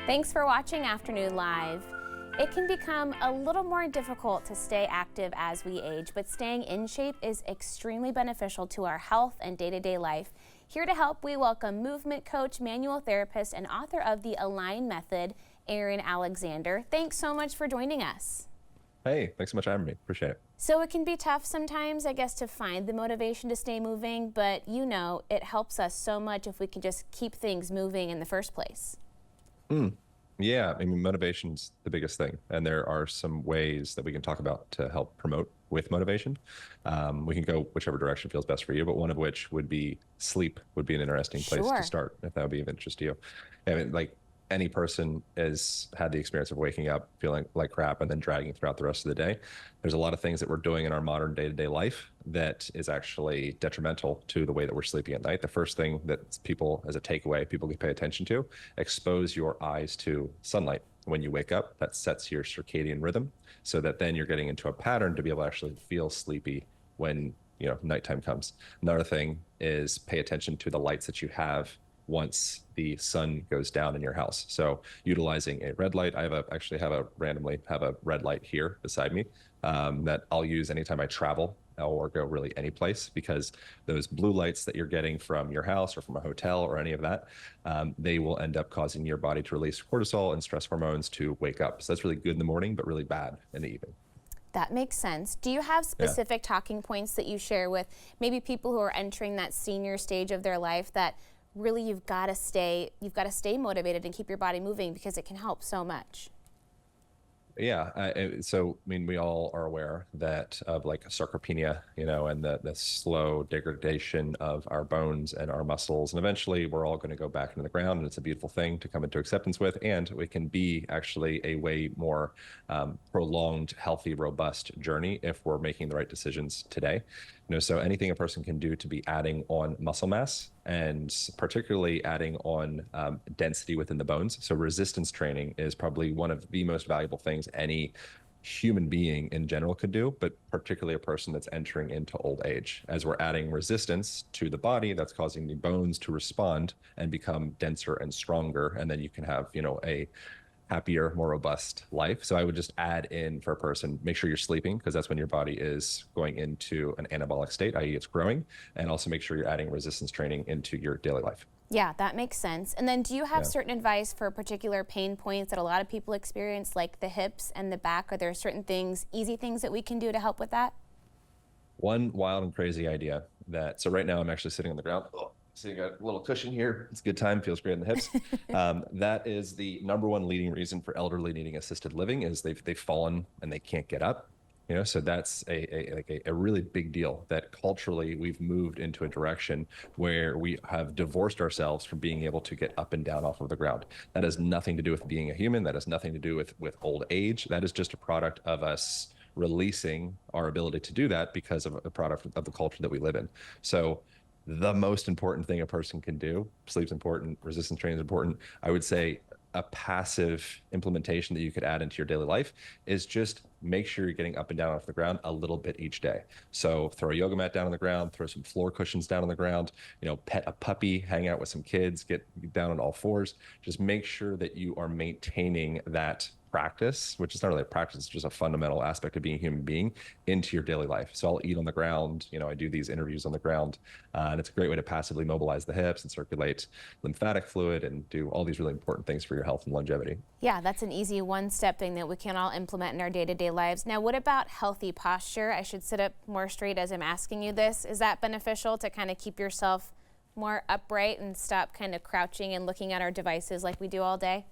Thanks for watching Afternoon Live. It can become a little more difficult to stay active as we age, but staying in shape is extremely beneficial to our health and day-to-day life. Here to help, we welcome movement coach, manual therapist, and author of the Align Method, Aaron Alexander. Thanks so much for joining us. Hey, thanks so much for having me. Appreciate it. So it can be tough sometimes, I guess, to find the motivation to stay moving, but you know, it helps us so much if we can just keep things moving in the first place. Yeah, I mean, motivation's the biggest thing, and there are some ways that we can talk about to help promote with motivation. We can go whichever direction feels best for you, but one of which would be sleep would be an interesting place to Sure. start, if that would be of interest to you. I mean, like any person has had the experience of waking up feeling like crap and then dragging throughout the rest of the day. There's a lot of things that we're doing in our modern day-to-day life that is actually detrimental to the way that we're sleeping at night. The first thing that people, as a takeaway, people can pay attention to, expose your eyes to sunlight. When you wake up, that sets your circadian rhythm so that then you're getting into a pattern to be able to actually feel sleepy when nighttime comes. Another thing is pay attention to the lights that you have once the sun goes down in your house. So utilizing a red light, randomly have a red light here beside me that I'll use anytime I travel or go really any place, because those blue lights that you're getting from your house or from a hotel or any of that, they will end up causing your body to release cortisol and stress hormones to wake up. So that's really good in the morning, but really bad in the evening. That makes sense. Do you have specific talking points that you share with maybe people who are entering that senior stage of their life that really you've got to stay motivated and keep your body moving because it can help so much? So I mean, we all are aware that of like sarcopenia, and the slow degradation of our bones and our muscles, and eventually we're all going to go back into the ground, and it's a beautiful thing to come into acceptance with, and it can be actually a way more prolonged, healthy, robust journey if we're making the right decisions today. So anything a person can do to be adding on muscle mass and particularly adding on density within the bones. So resistance training is probably one of the most valuable things any human being in general could do, but particularly a person that's entering into old age. As we're adding resistance to the body, that's causing the bones to respond and become denser and stronger. And then you can have, a happier, more robust life. So I would just add in for a person, make sure you're sleeping, because that's when your body is going into an anabolic state, i.e. it's growing, and also make sure you're adding resistance training into your daily life. Yeah, that makes sense. And then do you have certain advice for particular pain points that a lot of people experience, like the hips and the back? Are there certain things, easy things that we can do to help with that? One wild and crazy idea so right now I'm actually sitting on the ground. So you got a little cushion here. It's a good time. Feels great in the hips. That is the number one leading reason for elderly needing assisted living is they've fallen and they can't get up. So that's a really big deal that culturally we've moved into a direction where we have divorced ourselves from being able to get up and down off of the ground. That has nothing to do with being a human. That has nothing to do with old age. That is just a product of us releasing our ability to do that because of a product of the culture that we live in. So the most important thing a person can do, sleep's important, resistance training is important. I would say a passive implementation that you could add into your daily life is just make sure you're getting up and down off the ground a little bit each day. So throw a yoga mat down on the ground, throw some floor cushions down on the ground, pet a puppy, hang out with some kids, get down on all fours. Just make sure that you are maintaining that practice, which is not really a practice, it's just a fundamental aspect of being a human being, into your daily life. So I'll eat on the ground, I do these interviews on the ground, and it's a great way to passively mobilize the hips and circulate lymphatic fluid and do all these really important things for your health and longevity. Yeah, that's an easy one-step thing that we can all implement in our day-to-day lives. Now, what about healthy posture? I should sit up more straight as I'm asking you this. Is that beneficial to kind of keep yourself more upright and stop kind of crouching and looking at our devices like we do all day?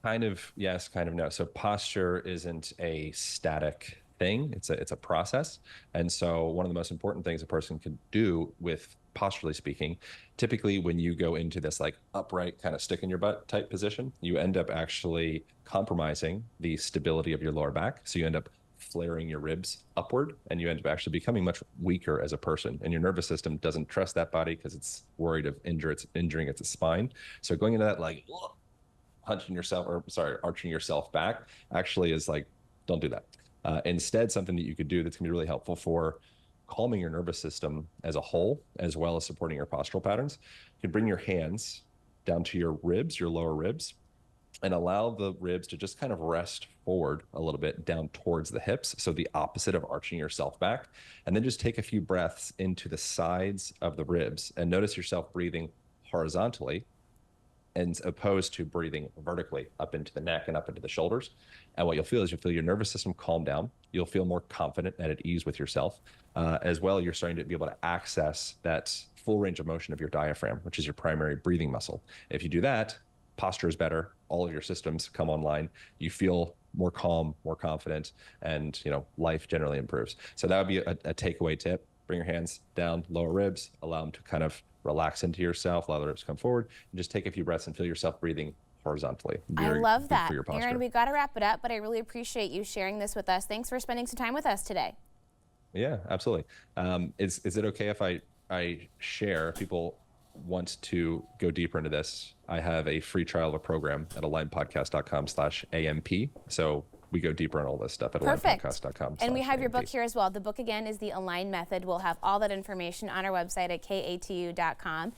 Kind of yes, kind of no. So posture isn't a static thing. It's a process. And so one of the most important things a person can do with posturally speaking, typically when you go into this like upright kind of stick in your butt type position, you end up actually compromising the stability of your lower back. So you end up flaring your ribs upward, and you end up actually becoming much weaker as a person. And your nervous system doesn't trust that body because it's worried of injuring its spine. So going into that like arching yourself back actually is like, don't do that. Instead, something that you could do that's gonna be really helpful for calming your nervous system as a whole, as well as supporting your postural patterns, you can bring your hands down to your ribs, your lower ribs, and allow the ribs to just kind of rest forward a little bit down towards the hips. So the opposite of arching yourself back. And then just take a few breaths into the sides of the ribs and notice yourself breathing horizontally as opposed to breathing vertically up into the neck and up into the shoulders. And what you'll feel is you'll feel your nervous system calm down. You'll feel more confident and at ease with yourself. As well, you're starting to be able to access that full range of motion of your diaphragm, which is your primary breathing muscle. If you do that, posture is better. All of your systems come online. You feel more calm, more confident, and life generally improves. So that would be a takeaway tip. Bring your hands down, lower ribs, allow them to kind of relax into yourself, allow the ribs to come forward, and just take a few breaths and feel yourself breathing horizontally. I love that. For your posture. Aaron, we got to wrap it up, but I really appreciate you sharing this with us. Thanks for spending some time with us today. Yeah, absolutely. Is it okay if I share, if people want to go deeper into this, I have a free trial of a program at alignpodcast.com/AMP. So we go deeper on all this stuff at alignpodcast.com. And we have your book here as well. The book again is The Align Method. We'll have all that information on our website at katu.com.